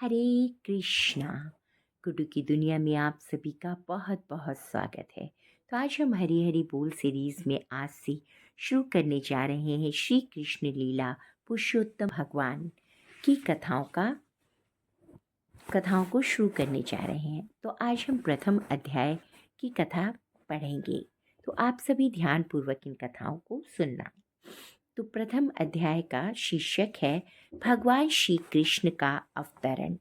हरे कृष्णा। गुड्डू की दुनिया में आप सभी का बहुत बहुत स्वागत है। तो आज हम हरी हरी बोल सीरीज में आज से शुरू करने जा रहे हैं श्री कृष्ण लीला पुरुषोत्तम भगवान की कथाओं को शुरू करने जा रहे हैं। तो आज हम प्रथम अध्याय की कथा पढ़ेंगे। तो आप सभी ध्यानपूर्वक इन कथाओं को सुनना। तो प्रथम अध्याय का शीर्षक है भगवान श्री कृष्ण का अवतरण।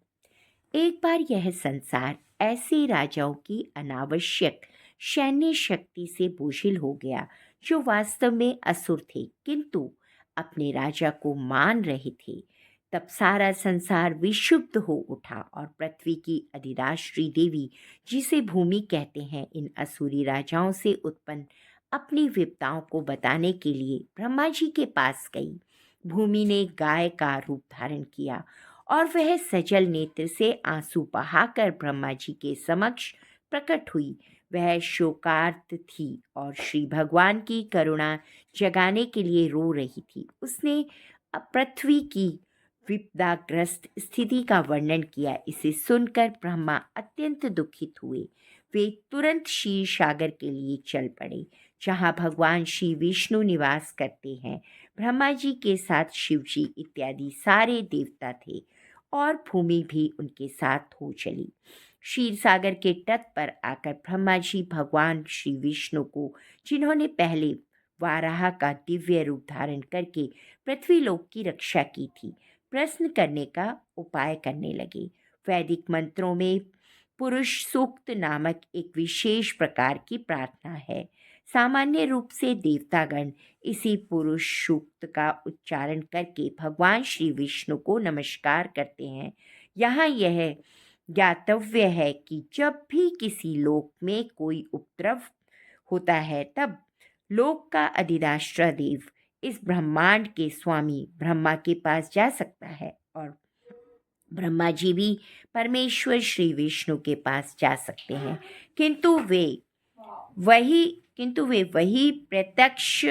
एक बार यह संसार ऐसे राजाओं की अनावश्यक सैन्य शक्ति से बोझिल हो गया जो वास्तव में असुर थे किंतु अपने राजा को मान रहे थे। तब सारा संसार विक्षुब्ध हो उठा और पृथ्वी की अधिराष्ट्री देवी, जिसे भूमि कहते हैं, इन असुरी राजाओं से उत्पन्न अपनी विपदाओं को बताने के लिए ब्रह्मा जी के पास गई। भूमि ने गाय का रूप धारण किया और वह सजल नेत्र से आंसू बहाकर ब्रह्मा जी के समक्ष प्रकट हुई। वह शोकार्त थी और श्री भगवान की करुणा जगाने के लिए रो रही थी। उसने पृथ्वी की विपदाग्रस्त स्थिति का वर्णन किया। इसे सुनकर ब्रह्मा अत्यंत दुखित हुए। वे तुरंत क्षीर सागर के लिए चल पड़े, जहाँ भगवान श्री विष्णु निवास करते हैं। ब्रह्मा जी के साथ शिव जी इत्यादि सारे देवता थे और भूमि भी उनके साथ हो चली। क्षीर सागर के तट पर आकर ब्रह्मा जी भगवान श्री विष्णु को, जिन्होंने पहले वाराह का दिव्य रूप धारण करके पृथ्वीलोक की रक्षा की थी, प्रश्न करने का उपाय करने लगे। वैदिक मंत्रों में पुरुष सूक्त नामक एक विशेष प्रकार की प्रार्थना है। सामान्य रूप से देवतागण इसी पुरुष सूक्त का उच्चारण करके भगवान श्री विष्णु को नमस्कार करते हैं। यहाँ यह ज्ञातव्य है कि जब भी किसी लोक में कोई उपद्रव होता है तब लोक का अधिराष्ट्र देव, इस ब्रह्मांड के स्वामी ब्रह्मा के पास जा सकता है और ब्रह्मा जी भी परमेश्वर श्री विष्णु के पास जा सकते हैं, किंतु वे वही प्रत्यक्ष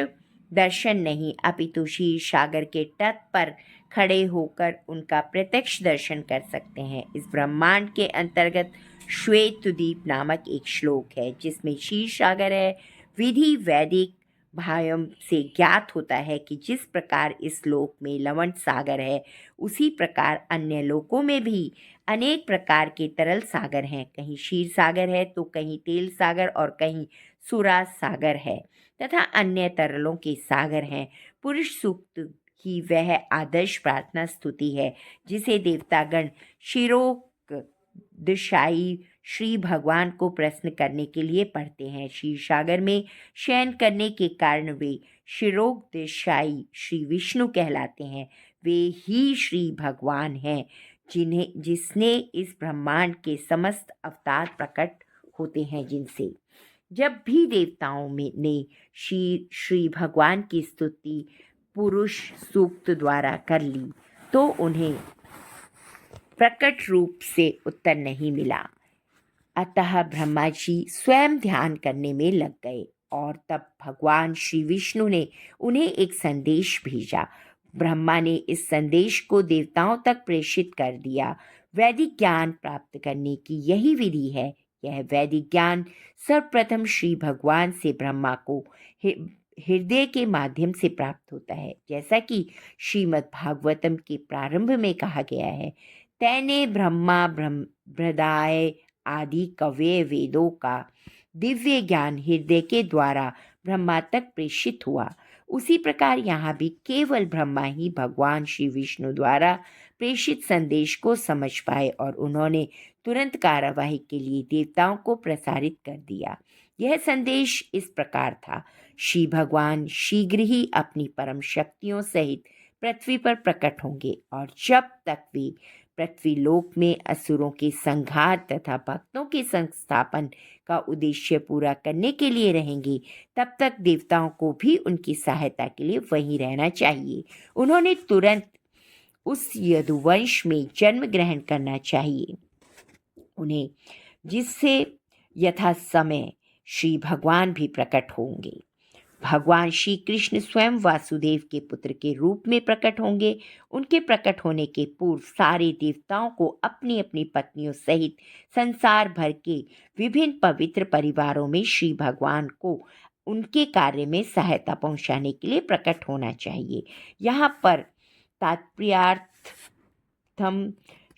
दर्शन नहीं अपितु क्षीर सागर के तट पर खड़े होकर उनका प्रत्यक्ष दर्शन कर सकते हैं। इस ब्रह्मांड के अंतर्गत श्वेतद्वीप नामक एक श्लोक है जिसमें क्षीर सागर है। विधि वैदिक भायम से ज्ञात होता है कि जिस प्रकार इस लोक में लवण सागर है, उसी प्रकार अन्य लोकों में भी अनेक प्रकार के तरल सागर हैं। कहीं क्षीर सागर है तो कहीं तेल सागर और कहीं सुरा सागर है तथा अन्य तरलों के सागर हैं। पुरुष सूक्त ही वह आदर्श प्रार्थना स्तुति है जिसे देवतागण शिरोक दिशाई श्री भगवान को प्रश्न करने के लिए पढ़ते हैं। क्षीर सागर में शयन करने के कारण वे शिरोक दिशाई श्री विष्णु कहलाते हैं। वे ही श्री भगवान हैं जिसने इस ब्रह्मांड के समस्त अवतार प्रकट होते हैं, जिनसे जब भी देवताओं में ने श्री भगवान की स्तुति पुरुष सूक्त द्वारा कर ली तो उन्हें प्रकट रूप से उत्तर नहीं मिला। अतः ब्रह्मा जी स्वयं ध्यान करने में लग गए और तब भगवान श्री विष्णु ने उन्हें एक संदेश भेजा। ब्रह्मा ने इस संदेश को देवताओं तक प्रेषित कर दिया। वैदिक ज्ञान प्राप्त करने की यही विधि है। यह वैदिक ज्ञान सर्वप्रथम श्री भगवान से ब्रह्मा को हृदय के माध्यम से प्राप्त होता है, जैसा कि श्रीमद् भागवतम के प्रारंभ में कहा गया है। तैने ब्रह्मा ब्रह्मदाय आदि कव्य वेदों का दिव्य ज्ञान हृदय के द्वारा ब्रह्मा तक प्रेषित हुआ। उसी प्रकार यहाँ भी केवल ब्रह्मा ही भगवान श्री विष्णु द्वारा प्रेषित संदेश को समझ पाए और उन्होंने तुरंत कार्यवाही के लिए देवताओं को प्रसारित कर दिया। यह संदेश इस प्रकार था। श्री भगवान शीघ्र ही अपनी परम शक्तियों सहित पृथ्वी पर प्रकट होंगे और जब तक वे पृथ्वीलोक में असुरों के संहार तथा भक्तों के संस्थापन का उद्देश्य पूरा करने के लिए रहेंगे, तब तक देवताओं को भी उनकी सहायता के लिए वहीं रहना चाहिए। उन्होंने तुरंत उस यदुवंश में जन्म ग्रहण करना चाहिए उन्हें, जिससे यथा समय श्री भगवान भी प्रकट होंगे। भगवान श्री कृष्ण स्वयं वासुदेव के पुत्र के रूप में प्रकट होंगे। उनके प्रकट होने के पूर्व सारे देवताओं को अपनी अपनी पत्नियों सहित संसार भर के विभिन्न पवित्र परिवारों में श्री भगवान को उनके कार्य में सहायता पहुंचाने के लिए प्रकट होना चाहिए। यहाँ पर तात्पर्यार्थम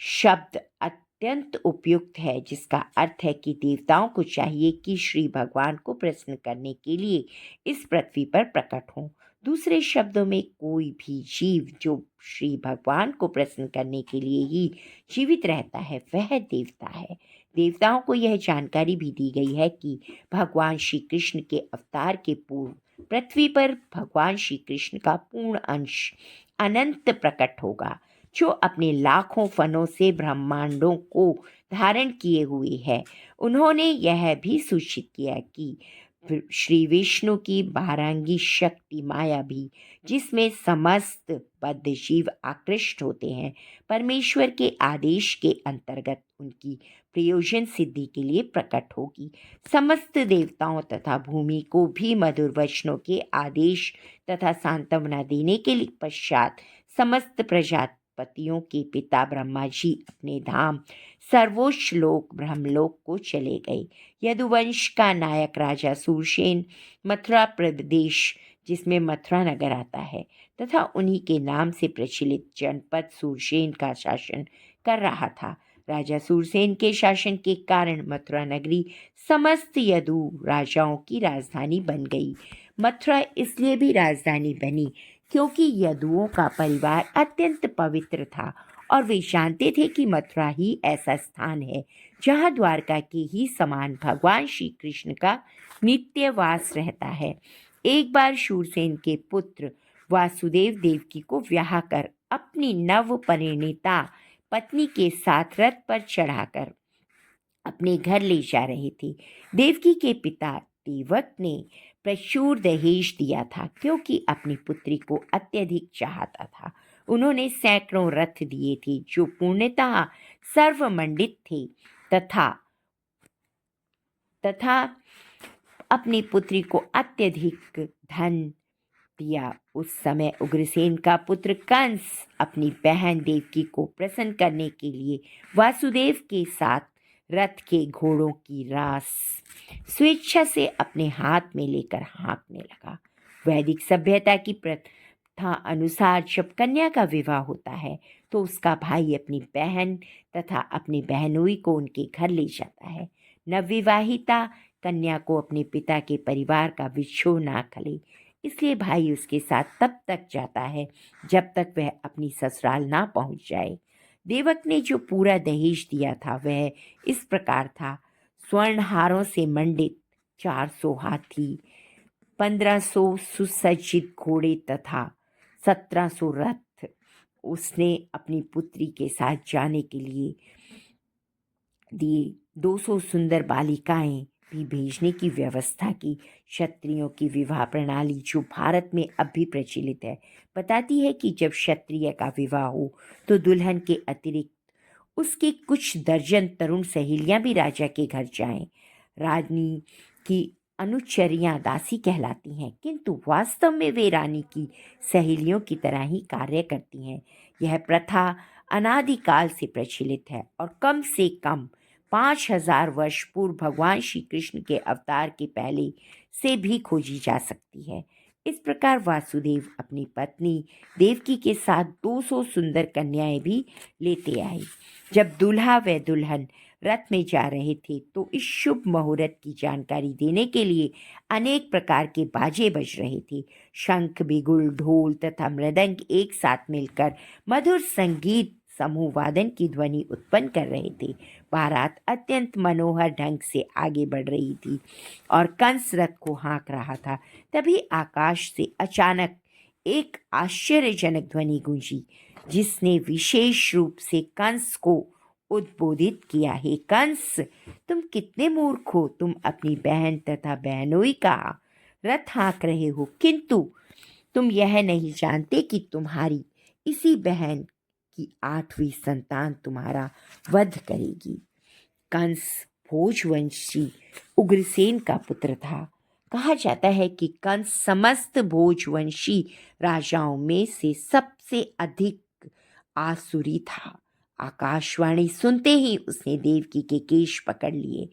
शब्द अत्यंत उपयुक्त है, जिसका अर्थ है कि देवताओं को चाहिए कि श्री भगवान को प्रसन्न करने के लिए इस पृथ्वी पर प्रकट हों। दूसरे शब्दों में, कोई भी जीव जो श्री भगवान को प्रसन्न करने के लिए ही जीवित रहता है वह देवता है। देवताओं को यह जानकारी भी दी गई है कि भगवान श्री कृष्ण के अवतार के पूर्व पृथ्वी पर भगवान श्री कृष्ण का पूर्ण अंश अनंत प्रकट होगा, जो अपने लाखों फनों से ब्रह्मांडों को धारण किए हुए है। उन्होंने यह भी सूचित किया कि श्री विष्णु की 12 शक्ति माया भी, जिसमें समस्त बद्ध जीव आकृष्ट होते हैं, परमेश्वर के आदेश के अंतर्गत उनकी प्रयोजन सिद्धि के लिए प्रकट होगी। समस्त देवताओं तथा भूमि को भी मधुर वचनों के आदेश तथा सांत्वना देने के लिए पश्चात समस्त प्रजापतियों के पिता ब्रह्मा जी अपने धाम सर्वोच्च लोक ब्रह्मलोक को चले गए। यदुवंश का नायक राजा सूरसेन मथुरा प्रदेश, जिसमें मथुरा नगर आता है, तथा उन्हीं के नाम से प्रचलित जनपद सूरसेन का शासन कर रहा था। राजा सूरसेन के शासन के कारण मथुरा नगरी समस्त यदु राजाओं की राजधानी बन गई। मथुरा इसलिए भी राजधानी बनी क्योंकि यदुओं का परिवार अत्यंत पवित्र था और वे जानते थे कि मथुरा ही ऐसा स्थान है जहाँ द्वारका के ही समान भगवान श्री कृष्ण का नित्य वास रहता है। एक बार शूरसेन के पुत्र वासुदेव देवकी को ब्याह कर अपनी नव परिणीता पत्नी के साथ रथ पर चढ़ाकर अपने घर ले जा रहे थे। देवकी के पिता देवक ने प्रचुर दहेज दिया था क्योंकि अपनी पुत्री को अत्यधिक चाहता था। उन्होंने सैकड़ों रथ दिए थे जो पूर्णतः सर्वमंडित थे तथा तथा अपनी पुत्री को अत्यधिक धन दिया। उस समय उग्रसेन का पुत्र कंस अपनी बहन देवकी को प्रसन्न करने के लिए वासुदेव के साथ रथ के घोड़ों की रास स्वेच्छा से अपने हाथ में लेकर हाँकने लगा। वैदिक सभ्यता की प्रथा अनुसार जब कन्या का विवाह होता है तो उसका भाई अपनी बहन तथा अपनी बहनोई को उनके घर ले जाता है। नवविवाहिता कन्या को अपने पिता के परिवार का विछोह ना खले, इसलिए भाई उसके साथ तब तक जाता है जब तक वह अपनी ससुराल ना पहुंच जाए। देवक ने जो पूरा दहेज दिया था वह इस प्रकार था: स्वर्णहारों से मंडित 400 हाथी, 1500 सुसज्जित घोड़े तथा 1700 रथ उसने अपनी पुत्री के साथ जाने के लिए दिए। 200 सुंदर बालिकाएं भी भेजने की व्यवस्था की। क्षत्रियों की विवाह प्रणाली, जो भारत में अब भी प्रचलित है, बताती है कि जब क्षत्रिय का विवाह हो तो दुल्हन के अतिरिक्त उसकी कुछ दर्जन तरुण सहेलियां भी राजा के घर जाएं। रानी की अनुचरियां दासी कहलाती हैं, किंतु वास्तव में वे रानी की सहेलियों की तरह ही कार्य करती हैं। यह प्रथा अनादिकाल से प्रचलित है और कम से कम 5000 वर्ष पूर्व भगवान श्री कृष्ण के अवतार के पहले से भी खोजी जा सकती है। इस प्रकार वासुदेव अपनी पत्नी देवकी के साथ 200 सुंदर कन्याएं भी लेते आए। जब दूल्हा व दुल्हन रथ में जा रहे थे तो इस शुभ मुहूर्त की जानकारी देने के लिए अनेक प्रकार के बाजे बज रहे थे। शंख, बिगुल, ढोल तथा मृदंग एक साथ मिलकर मधुर संगीत समूह वादन की ध्वनि उत्पन्न कर रहे थे। बारात अत्यंत मनोहर ढंग से आगे बढ़ रही थी और कंस रथ को हाँक रहा था। तभी आकाश से अचानक एक आश्चर्यजनक ध्वनि गूंजी, जिसने विशेष रूप से कंस को उद्बोधित किया: हे कंस, तुम कितने मूर्ख हो! तुम अपनी बहन तथा बहनोई का रथ हाँक रहे हो, किंतु तुम यह नहीं जानते कि तुम्हारी इसी बहन की 8वीं संतान तुम्हारा वध करेगी। कंस भोजवंशी उग्रसेन का पुत्र था। कहा जाता है कि कंस समस्त भोजवंशी राजाओं में से सबसे अधिक आसुरी था। आकाशवाणी सुनते ही उसने देवकी के केश पकड़ लिए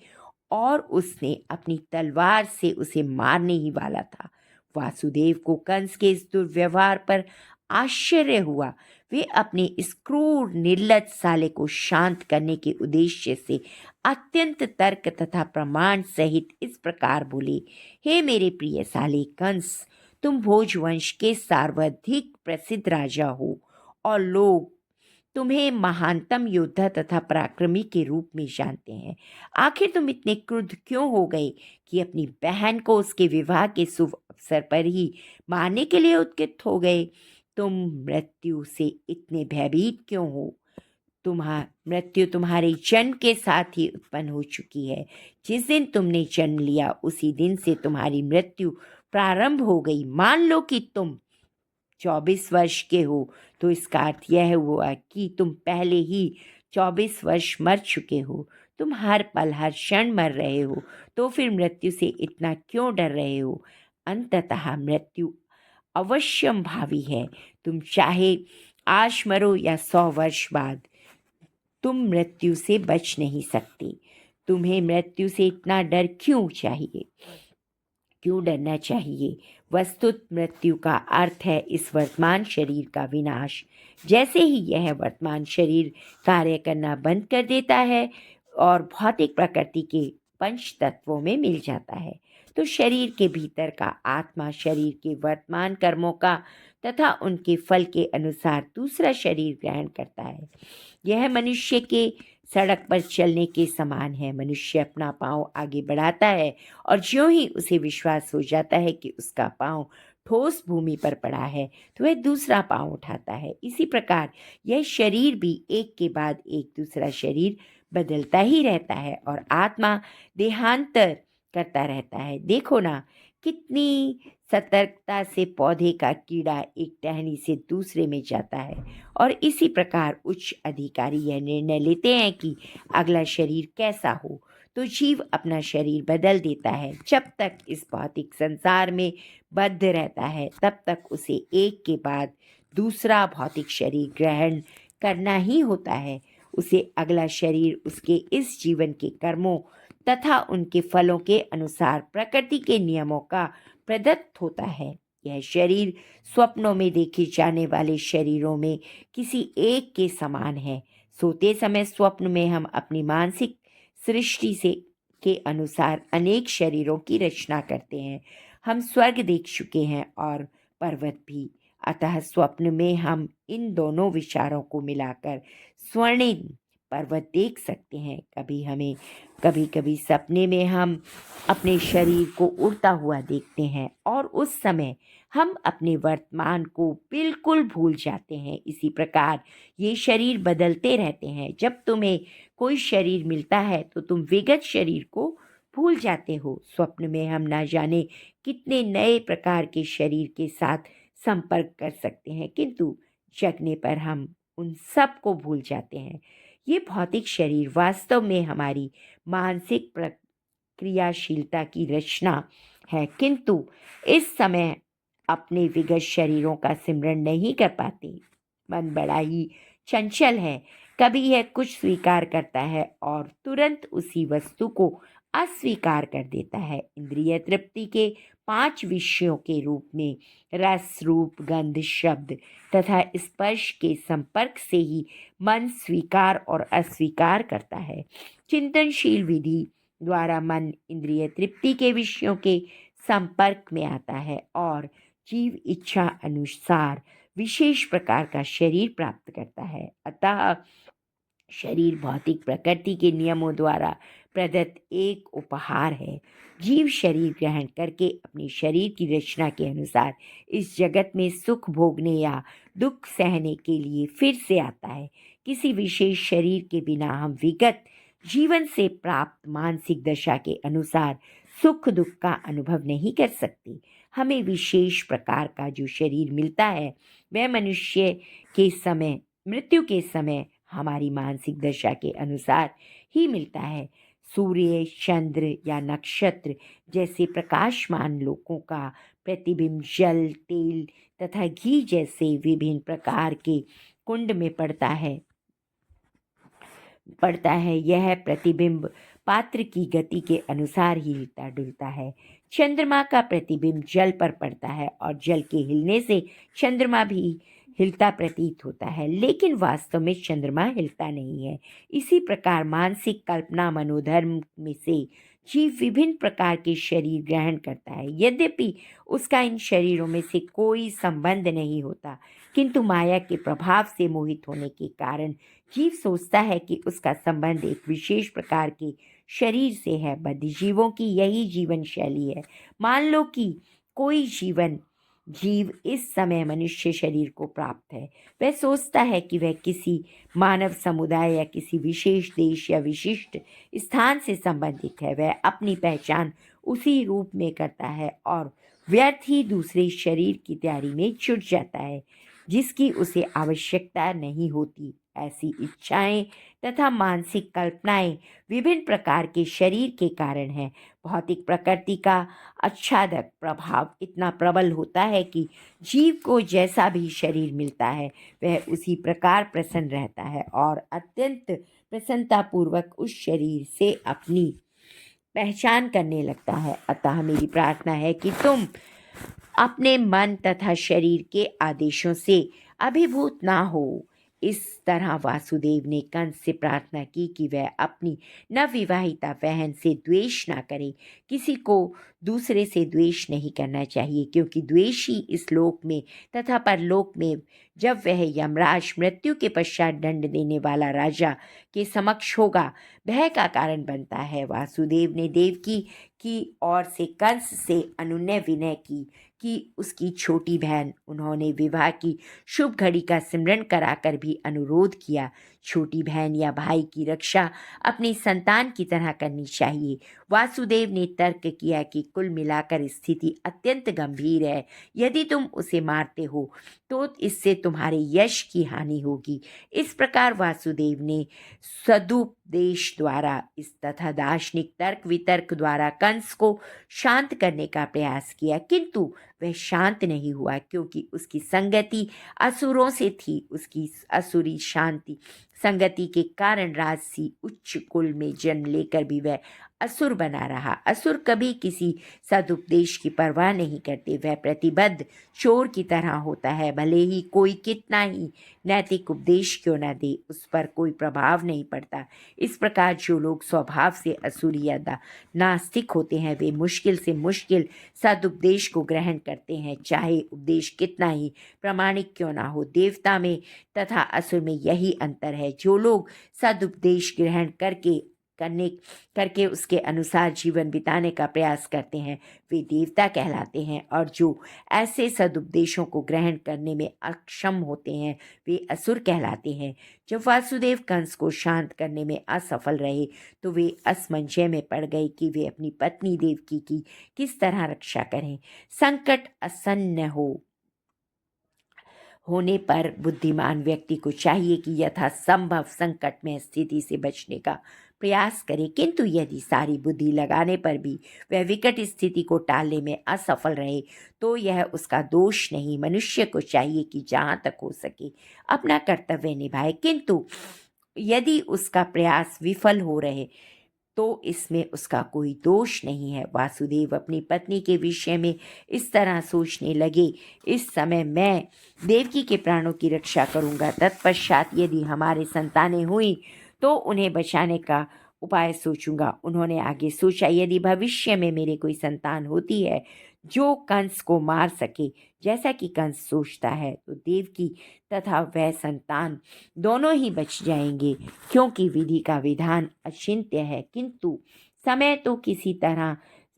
और उसने अपनी तलवार से उसे मारने ही वाला था। वासुदेव को कंस के इस दुर्व्यवहार पर आश्चर्य हुआ। वे अपने इस क्रूर निर्लज्ज साले को शांत करने के उद्देश्य से अत्यंत तर्क तथा प्रमाण सहित इस प्रकार बोले, हे मेरे प्रिय साले कंस, तुम भोजवंश के सर्वाधिक प्रसिद्ध राजा हो और लोग तुम्हें महानतम योद्धा तथा पराक्रमी के रूप में जानते हैं। आखिर तुम इतने क्रुद्ध क्यों हो गए कि अपनी बहन को उसके विवाह के शुभ अवसर पर ही मारने के लिए उद्यत हो गए? तुम मृत्यु से इतने भयभीत क्यों हो? मृत्यु तुम्हारे जन्म के साथ ही उत्पन्न हो चुकी है। जिस दिन तुमने जन्म लिया उसी दिन से तुम्हारी मृत्यु प्रारंभ हो गई। मान लो कि तुम 24 वर्ष के हो तो इसका अर्थ यह हुआ कि तुम पहले ही 24 वर्ष मर चुके हो। तुम हर पल हर क्षण मर रहे हो, तो फिर मृत्यु से इतना क्यों डर रहे हो? अंततः मृत्यु अवश्यम भावी है। तुम चाहे आज मरो या 100 वर्ष बाद, तुम मृत्यु से बच नहीं सकते। तुम्हें मृत्यु से इतना डर क्यों डरना चाहिए? वस्तुत मृत्यु का अर्थ है इस वर्तमान शरीर का विनाश। जैसे ही यह वर्तमान शरीर कार्य करना बंद कर देता है और भौतिक प्रकृति के पंच तत्वों में मिल जाता है, तो शरीर के भीतर का आत्मा शरीर के वर्तमान कर्मों का तथा उनके फल के अनुसार दूसरा शरीर ग्रहण करता है। यह मनुष्य के सड़क पर चलने के समान है। मनुष्य अपना पांव आगे बढ़ाता है और ज्यों ही उसे विश्वास हो जाता है कि उसका पांव ठोस भूमि पर पड़ा है, तो वह दूसरा पांव उठाता है। इसी प्रकार यह शरीर भी एक के बाद एक दूसरा शरीर बदलता ही रहता है और आत्मा देहांतर करता रहता है। देखो ना, कितनी सतर्कता से पौधे का कीड़ा एक टहनी से दूसरे में जाता है। और इसी प्रकार उच्च अधिकारी यह निर्णय लेते हैं कि अगला शरीर कैसा हो, तो जीव अपना शरीर बदल देता है। जब तक इस भौतिक संसार में बद्ध रहता है, तब तक उसे एक के बाद दूसरा भौतिक शरीर ग्रहण करना ही होता है। उसे अगला शरीर उसके इस जीवन के कर्मों तथा उनके फलों के अनुसार प्रकृति के नियमों का प्रदत्त होता है। यह शरीर स्वप्नों में देखे जाने वाले शरीरों में किसी एक के समान है। सोते समय स्वप्न में हम अपनी मानसिक सृष्टि से के अनुसार अनेक शरीरों की रचना करते हैं। हम स्वर्ग देख चुके हैं और पर्वत भी, अतः स्वप्न में हम इन दोनों विचारों को मिलाकर स्वर्णिम पर्वत देख सकते हैं। कभी कभी सपने में हम अपने शरीर को उड़ता हुआ देखते हैं और उस समय हम अपने वर्तमान को बिल्कुल भूल जाते हैं। इसी प्रकार ये शरीर बदलते रहते हैं। जब तुम्हें कोई शरीर मिलता है तो तुम विगत शरीर को भूल जाते हो। स्वप्न में हम ना जाने कितने नए प्रकार के शरीर के साथ संपर्क कर सकते हैं, किंतु जगने पर हम उन सब को भूल जाते हैं। ये भौतिक शरीर वास्तव में हमारी मानसिक क्रियाशीलता की रचना है, किंतु इस समय अपने विगत शरीरों का सिमरण नहीं कर पाते। मन बड़ा ही चंचल है। कभी यह कुछ स्वीकार करता है और तुरंत उसी वस्तु को अस्वीकार कर देता है। इंद्रिय तृप्ति के 5 विषयों के रूप में रस, रूप, गंध, शब्द तथा स्पर्श के संपर्क से ही मन स्वीकार और अस्वीकार करता है। चिंतनशील विधि द्वारा मन इंद्रिय तृप्ति के विषयों के संपर्क में आता है और जीव इच्छा अनुसार विशेष प्रकार का शरीर प्राप्त करता है। अतः शरीर भौतिक प्रकृति के नियमों द्वारा प्रदत्त एक उपहार है। जीव शरीर ग्रहण करके अपने शरीर की रचना के अनुसार इस जगत में सुख भोगने या दुख सहने के लिए फिर से आता है। किसी विशेष शरीर के बिना हम विगत जीवन से प्राप्त मानसिक दशा के अनुसार सुख दुख का अनुभव नहीं कर सकते। हमें विशेष प्रकार का जो शरीर मिलता है वह मृत्यु के समय हमारी मानसिक दशा के अनुसार ही मिलता है। सूर्य, चंद्र या नक्षत्र जैसे प्रकाशमान लोकों का प्रतिबिंब जल, तेल तथा घी जैसे विभिन्न प्रकार के कुंड में पड़ता है। यह प्रतिबिंब पात्र की गति के अनुसार ही हिलता डुलता है। चंद्रमा का प्रतिबिंब जल पर पड़ता है और जल के हिलने से चंद्रमा भी हिलता प्रतीत होता है, लेकिन वास्तव में चंद्रमा हिलता नहीं है। इसी प्रकार मानसिक कल्पना मनोधर्म में से जीव विभिन्न प्रकार के शरीर ग्रहण करता है। यद्यपि उसका इन शरीरों में से कोई संबंध नहीं होता, किंतु माया के प्रभाव से मोहित होने के कारण जीव सोचता है कि उसका संबंध एक विशेष प्रकार के शरीर से है। बद्धजीवों की यही जीवन शैली है। मान लो कि कोई जीव इस समय मनुष्य शरीर को प्राप्त है। वह सोचता है कि वह किसी मानव समुदाय या किसी विशेष देश या विशिष्ट स्थान से संबंधित है। वह अपनी पहचान उसी रूप में करता है और व्यर्थ ही दूसरे शरीर की तैयारी में जुट जाता है जिसकी उसे आवश्यकता नहीं होती। ऐसी इच्छाएं तथा मानसिक कल्पनाएं विभिन्न प्रकार के शरीर के कारण हैं। भौतिक प्रकृति का आच्छादक प्रभाव इतना प्रबल होता है कि जीव को जैसा भी शरीर मिलता है वह उसी प्रकार प्रसन्न रहता है और अत्यंत प्रसन्नतापूर्वक उस शरीर से अपनी पहचान करने लगता है। अतः मेरी प्रार्थना है कि तुम अपने मन तथा शरीर के आदेशों से अभिभूत ना हो। इस तरह वासुदेव ने कंस से प्रार्थना की कि वह अपनी नवविवाहिता बहन से द्वेष ना करे। किसी को दूसरे से द्वेष नहीं करना चाहिए, क्योंकि द्वेष ही इस लोक में तथा परलोक में, जब वह यमराज मृत्यु के पश्चात दंड देने वाला राजा के समक्ष होगा, भय का कारण बनता है। वासुदेव ने देवकी की ओर से कंस से अनुनय विनय की कि उसकी छोटी बहन, उन्होंने विवाह की शुभ घड़ी का स्मरण कराकर भी अनुरोध किया। छोटी बहन या भाई की रक्षा अपनी संतान की तरह करनी चाहिए। वासुदेव ने तर्क किया कि कुल मिलाकर स्थिति अत्यंत गंभीर है। यदि तुम उसे मारते हो तो इससे तुम्हारे यश की हानि होगी। इस प्रकार वासुदेव ने सदुपदेश द्वारा इस तथा दार्शनिक तर्क वितर्क द्वारा कंस को शांत करने का प्रयास किया, किंतु वह शांत नहीं हुआ, क्योंकि उसकी संगति असुरों से थी। उसकी असुरी शांति संगति के कारण राजसी उच्च कुल में जन्म लेकर भी वह असुर बना रहा। असुर कभी किसी सदुपदेश की परवाह नहीं करते। वह प्रतिबद्ध चोर की तरह होता है। भले ही कोई कितना ही नैतिक उपदेश क्यों न दे, उस पर कोई प्रभाव नहीं पड़ता। इस प्रकार जो लोग स्वभाव से असुरी या नास्तिक होते हैं, वे मुश्किल से मुश्किल सदुपदेश को ग्रहण करते हैं, चाहे उपदेश कितना ही प्रामाणिक क्यों ना हो। देवता में तथा असुर में यही अंतर है। जो लोग सदुपदेश ग्रहण करके उसके अनुसार जीवन बिताने का प्रयास करते हैं, वे देवता कहलाते हैं, और जो ऐसे सदुपदेशों को ग्रहण करने में अक्षम होते हैं, वे असुर कहलाते हैं। जब वासुदेव कंस को शांत करने में असफल रहे तो वे असमंजस में पड़ गए कि वे अपनी पत्नी देवकी की किस तरह रक्षा करें। संकट आसन्न होने पर बुद्धिमान व्यक्ति को चाहिए कि यथासंभव संकट में स्थिति से बचने का प्रयास करे, किंतु यदि सारी बुद्धि लगाने पर भी वह विकट स्थिति को टालने में असफल रहे तो यह उसका दोष नहीं। मनुष्य को चाहिए कि जहाँ तक हो सके अपना कर्तव्य निभाए, किंतु यदि उसका प्रयास विफल हो रहे तो इसमें उसका कोई दोष नहीं है। वासुदेव अपनी पत्नी के विषय में इस तरह सोचने लगे, इस समय मैं देवकी के प्राणों की रक्षा करूंगा, तत्पश्चात यदि हमारे संतानें हुई तो उन्हें बचाने का उपाय सोचूंगा। उन्होंने आगे सोचा, यदि भविष्य में मेरे कोई संतान होती है जो कंस को मार सके, जैसा कि कंस सोचता है, तो देवकी तथा वह संतान दोनों ही बच जाएंगे, क्योंकि विधि का विधान अचिंत्य है। किंतु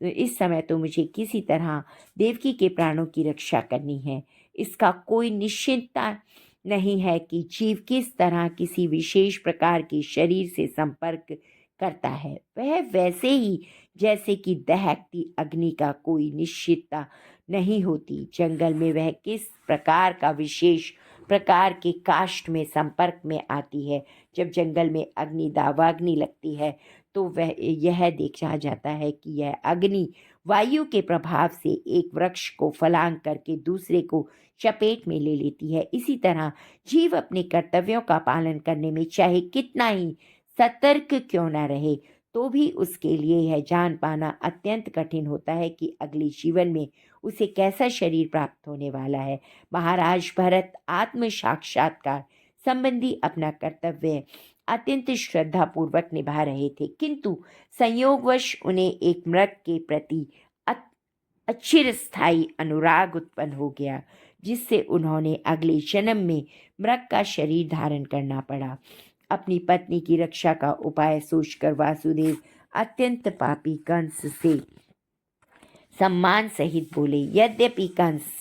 इस समय तो मुझे किसी तरह देवकी के प्राणों की रक्षा करनी है। इसका कोई निश्चितता नहीं है कि जीव किस तरह किसी विशेष प्रकार के शरीर से संपर्क करता है। वह वैसे ही जैसे कि दहकती अग्नि का कोई निश्चितता नहीं होती। जंगल में वह किस प्रकार का विशेष प्रकार के काष्ठ में संपर्क में आती है। जब जंगल में अग्नि दावाग्नि लगती है तो वह यह देखा जाता है कि यह अग्नि वायु के प्रभाव से एक वृक्ष को फलांग करके दूसरे को चपेट में ले लेती है। इसी तरह जीव अपने कर्तव्यों का पालन करने में चाहे कितना ही सतर्क क्यों न रहे, तो भी उसके लिए यह जान पाना अत्यंत कठिन होता है कि अगले जीवन में उसे कैसा शरीर प्राप्त होने वाला है। महाराज भरत आत्म साक्षात्कार संबंधी अपना कर्तव्य अत्यंत श्रद्धापूर्वक निभा रहे थे, किंतु संयोगवश उन्हें एक मृग के प्रति चिरस्थायी अनुराग उत्पन्न हो गया, जिससे उन्होंने अगले जन्म में मृग का शरीर धारण करना पड़ा। अपनी पत्नी की रक्षा का उपाय सोचकर वासुदेव अत्यंत पापी कंस से सम्मान सहित बोले, यद्यपि कंस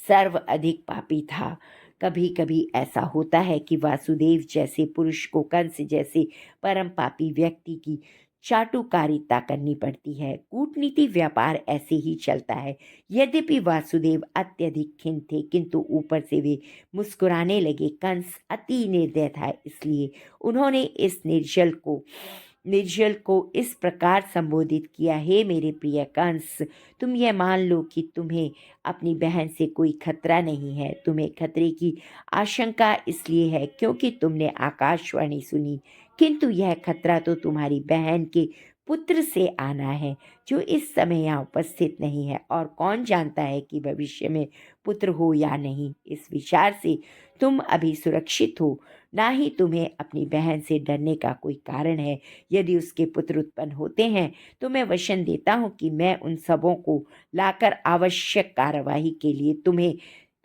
सर्व अधिक पापी था। कभी कभी ऐसा होता है कि वासुदेव जैसे पुरुष को कंस जैसे परम पापी व्यक्ति की चाटुकारिता करनी पड़ती है। कूटनीति व्यापार ऐसे ही चलता है। यद्यपि वासुदेव अत्यधिक खिन्न थे, किंतु ऊपर से वे मुस्कुराने लगे। कंस अति निर्दय था, इसलिए उन्होंने इस निर्जल को इस प्रकार संबोधित किया, हे मेरे प्रिय कंस, तुम यह मान लो कि तुम्हें अपनी बहन से कोई खतरा नहीं है। तुम्हें खतरे की आशंका इसलिए है क्योंकि तुमने आकाशवाणी सुनी, किंतु यह खतरा तो तुम्हारी बहन के पुत्र से आना है, जो इस समय यहाँ उपस्थित नहीं है, और कौन जानता है कि भविष्य में पुत्र हो या नहीं। इस विचार से तुम अभी सुरक्षित हो, ना ही तुम्हें अपनी बहन से डरने का कोई कारण है। यदि उसके पुत्र उत्पन्न होते हैं तो मैं वचन देता हूँ कि मैं उन सबों को लाकर आवश्यक कार्यवाही के लिए तुम्हें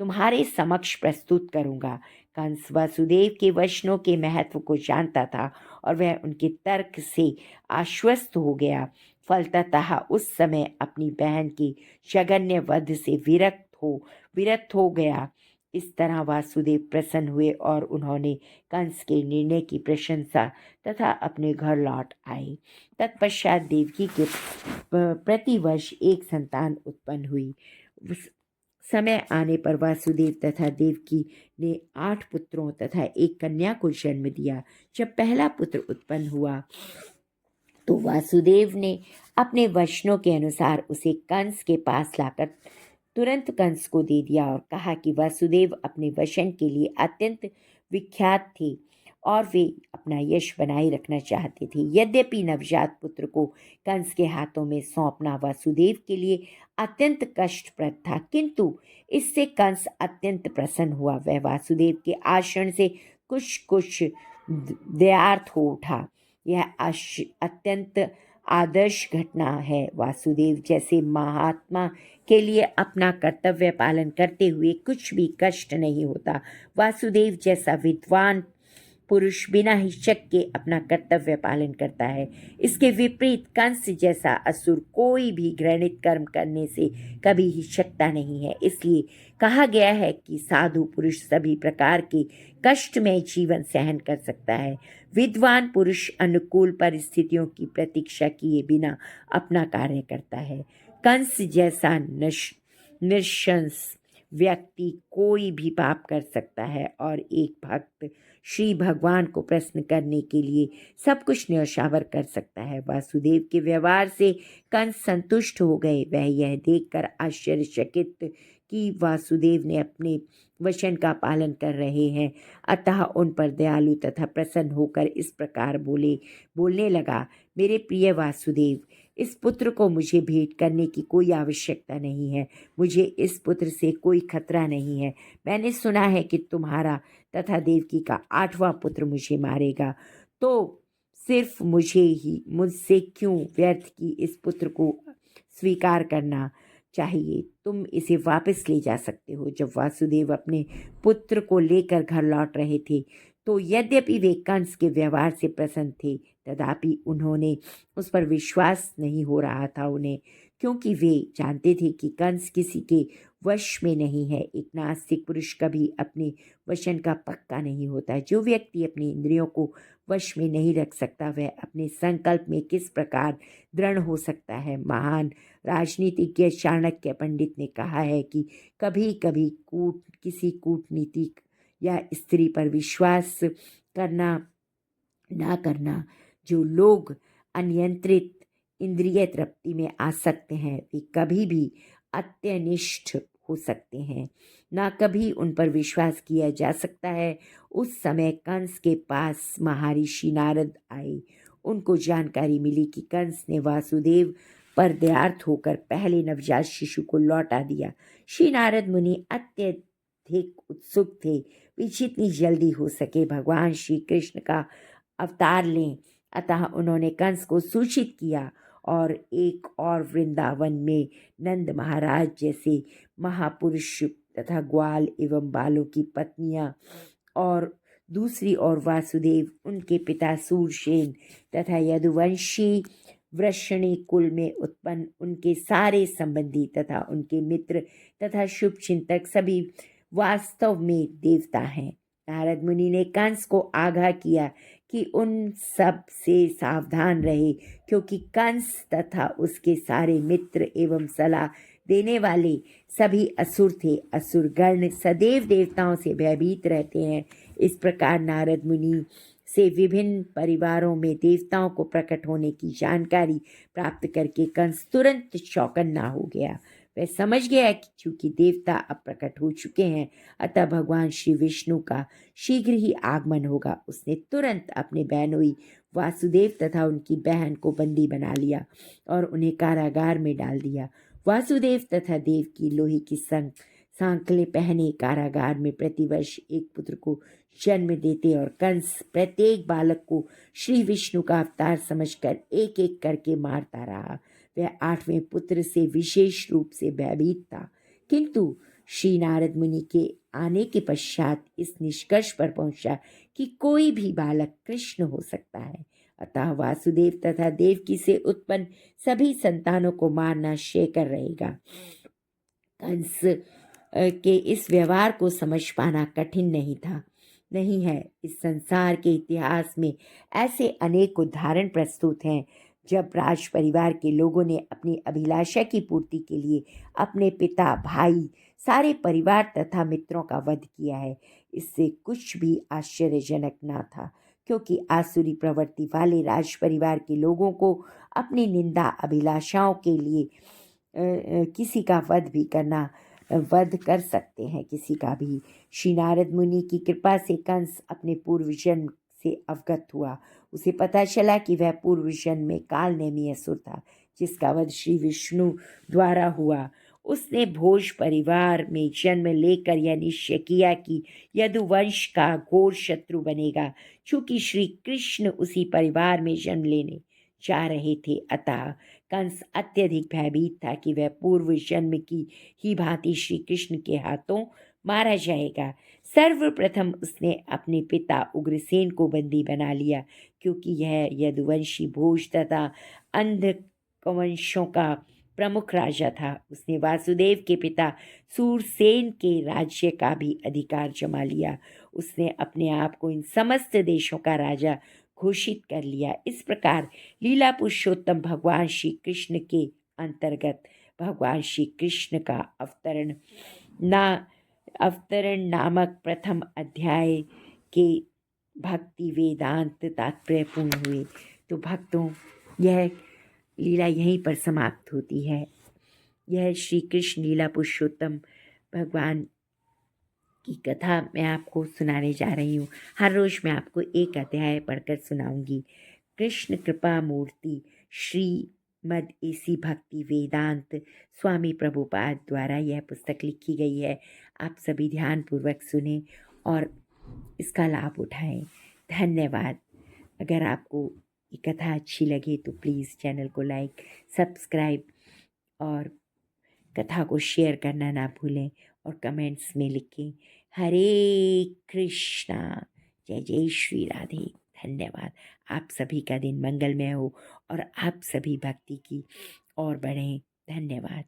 तुम्हारे समक्ष प्रस्तुत करूंगा। कंस वासुदेव के वचनों के महत्व को जानता था और वह उनके तर्क से आश्वस्त हो गया। फलतः उस समय अपनी बहन के जघन्य वध से विरक्त हो गया। इस तरह वासुदेव प्रसन्न हुए और उन्होंने कंस के निर्णय की प्रशंसा तथा अपने घर लौट आए। तत्पश्चात देवकी के प्रतिवर्ष एक संतान उत्पन्न हुई। समय आने पर वासुदेव तथा देवकी ने 8 पुत्रों तथा एक कन्या को जन्म दिया। जब पहला पुत्र उत्पन्न हुआ तो वासुदेव ने अपने वचनों के अनुसार उसे कंस के पास लाकर तुरंत कंस को दे दिया और कहा कि वासुदेव अपने वचन के लिए अत्यंत विख्यात थे और वे अपना यश बनाए रखना चाहते थे। यद्यपि नवजात पुत्र को कंस के हाथों में सौंपना वासुदेव के लिए अत्यंत कष्टप्रद था, किंतु इससे कंस अत्यंत प्रसन्न हुआ। वह वासुदेव के आचरण से कुछ दयार्थ हो उठा। यह अत्यंत आदर्श घटना है। वासुदेव जैसे महात्मा के लिए अपना कर्तव्य पालन करते हुए कुछ भी कष्ट नहीं होता। वासुदेव जैसा विद्वान पुरुष बिना हिचक के अपना कर्तव्य पालन करता है। इसके विपरीत कंस जैसा असुर कोई भी घृणित कर्म करने से कभी हिचकता नहीं है। इसलिए कहा गया है कि साधु पुरुष सभी प्रकार के कष्टमय जीवन सहन कर सकता है। विद्वान पुरुष अनुकूल परिस्थितियों की प्रतीक्षा किए बिना अपना कार्य करता है। कंस जैसा निशंस व्यक्ति कोई भी पाप कर सकता है और एक भक्त श्री भगवान को प्रसन्न करने के लिए सब कुछ न्यौछावर कर सकता है। वासुदेव के व्यवहार से कंस संतुष्ट हो गए। वह यह देखकर आश्चर्यचकित कि वासुदेव ने अपने वचन का पालन कर रहे हैं, अतः उन पर दयालु तथा प्रसन्न होकर इस प्रकार बोलने लगा, मेरे प्रिय वासुदेव, इस पुत्र को मुझे भेंट करने की कोई आवश्यकता नहीं है। मुझे इस पुत्र से कोई खतरा नहीं है। मैंने सुना है कि तुम्हारा तथा देवकी का 8वां पुत्र मुझे मारेगा, तो सिर्फ मुझसे क्यों व्यर्थ की इस पुत्र को स्वीकार करना चाहिए। तुम इसे वापस ले जा सकते हो। जब वासुदेव अपने पुत्र को लेकर घर लौट रहे थे तो यद्यपि वे कंस के व्यवहार से प्रसन्न थे, तथापि उन्होंने उस पर विश्वास नहीं हो रहा था उन्हें, क्योंकि वे जानते थे कि कंस किसी के वश में नहीं है। एक नास्तिक पुरुष कभी अपने वचन का पक्का नहीं होता। जो व्यक्ति अपनी इंद्रियों को वश में नहीं रख सकता, वह अपने संकल्प में किस प्रकार दृढ़ हो सकता है। महान राजनीतिज्ञ चाणक्य पंडित ने कहा है कि कभी कभी किसी कूटनीतिक या स्त्री पर विश्वास करना ना करना। जो लोग अनियंत्रित इंद्रिय तृप्ति में आ सकते हैं वे कभी भी अत्यनिष्ठ हो सकते हैं, ना कभी उन पर विश्वास किया जा सकता है। उस समय कंस के पास महर्षि नारद आए। उनको जानकारी मिली कि कंस ने वासुदेव पर दयार्थ होकर पहले नवजात शिशु को लौटा दिया। श्री नारद मुनि अत्यधिक उत्सुक थे। वे जितनी जल्दी हो सके भगवान श्री कृष्ण का अवतार लें। अतः उन्होंने कंस को सूचित किया और एक और वृंदावन में नंद महाराज जैसे महापुरुष तथा ग्वाल एवं बालों की पत्नियां और दूसरी ओर वासुदेव, उनके पिता सूरसेन तथा यदुवंशी वृषणी कुल में उत्पन्न उनके सारे संबंधी तथा उनके मित्र तथा शुभचिंतक सभी वास्तव में देवता हैं। नारद मुनि ने कंस को आगाह किया कि उन सब से सावधान रहे, क्योंकि कंस तथा उसके सारे मित्र एवं सलाह देने वाले सभी असुर थे। असुर गण सदैव देवताओं से भयभीत रहते हैं। इस प्रकार नारद मुनि से विभिन्न परिवारों में देवताओं को प्रकट होने की जानकारी प्राप्त करके कंस तुरंत चौकन्ना हो गया। वह समझ गया कि चूंकि देवता अब प्रकट हो चुके हैं, अतः भगवान श्री विष्णु का शीघ्र ही आगमन होगा। उसने तुरंत अपने बहनोई वासुदेव तथा उनकी बहन को बंदी बना लिया और उन्हें कारागार में डाल दिया। वासुदेव तथा देव की लोहे की सांकलें पहने कारागार में प्रतिवर्ष एक पुत्र को जन्म देते और कंस प्रत्येक बालक को श्री विष्णु का अवतार समझकर एक एक करके मारता रहा। वह 8वें पुत्र से विशेष रूप से भयभीत था, किंतु श्री नारद मुनि के आने के पश्चात इस निष्कर्ष पर पहुंचा कि कोई भी बालक कृष्ण हो सकता है। अतः वासुदेव तथा देवकी से उत्पन्न सभी संतानों को मारना शेकर रहेगा। कंस के इस व्यवहार को समझ पाना कठिन नहीं है। इस संसार के इतिहास में ऐसे अनेक उदाहरण प्रस्तुत हैं जब राज परिवार के लोगों ने अपनी अभिलाषा की पूर्ति के लिए अपने पिता, भाई, सारे परिवार तथा मित्रों का वध किया है। इससे कुछ भी आश्चर्यजनक ना था, क्योंकि आसुरी प्रवृत्ति वाले राज परिवार के लोगों को अपनी निंदा अभिलाषाओं के लिए किसी का वध कर सकते हैं, किसी का भी। श्री नारद मुनि की कृपा से कंस अपने पूर्व जन्म से अवगत हुआ। उसे पता चला कि वह पूर्व जन्म में काल नेमी असुर था, जिसका वध श्री विष्णु द्वारा हुआ। उसने भोज परिवार में जन्म लेकर यह निश्चय किया कि यदुवंश का घोर शत्रु बनेगा। चूंकि श्री कृष्ण उसी परिवार में जन्म लेने जा रहे थे, अतः कंस अत्यधिक भयभीत था कि वह पूर्व जन्म की ही भांति श्री कृष्ण के हाथों मारा जाएगा। सर्वप्रथम उसने अपने पिता उग्रसेन को बंदी बना लिया, क्योंकि यह यदुवंशी भोज तथा अंधकवंशों का प्रमुख राजा था। उसने वासुदेव के पिता सूरसेन के राज्य का भी अधिकार जमा लिया। उसने अपने आप को इन समस्त देशों का राजा घोषित कर लिया। इस प्रकार लीला पुरुषोत्तम भगवान श्री कृष्ण के अंतर्गत भगवान श्री कृष्ण का अवतरण नामक प्रथम अध्याय के भक्ति वेदांत तात्पर्य पूर्ण हुए। तो भक्तों, यह लीला यहीं पर समाप्त होती है। यह श्री कृष्ण लीला पुरुषोत्तम भगवान की कथा मैं आपको सुनाने जा रही हूँ। हर रोज़ मैं आपको एक अध्याय पढ़कर सुनाऊंगी। कृष्ण कृपा मूर्ति श्रीमद् एसी भक्ति वेदांत स्वामी प्रभुपाद द्वारा यह पुस्तक लिखी गई है। आप सभी ध्यानपूर्वक सुने और इसका लाभ उठाएं। धन्यवाद। अगर आपको ये कथा अच्छी लगे तो प्लीज़ चैनल को लाइक, सब्सक्राइब और कथा को शेयर करना ना भूलें और कमेंट्स में लिखें हरे कृष्णा, जय जय श्री राधे। धन्यवाद। आप सभी का दिन मंगलमय हो और आप सभी भक्ति की ओर बढ़ें। धन्यवाद।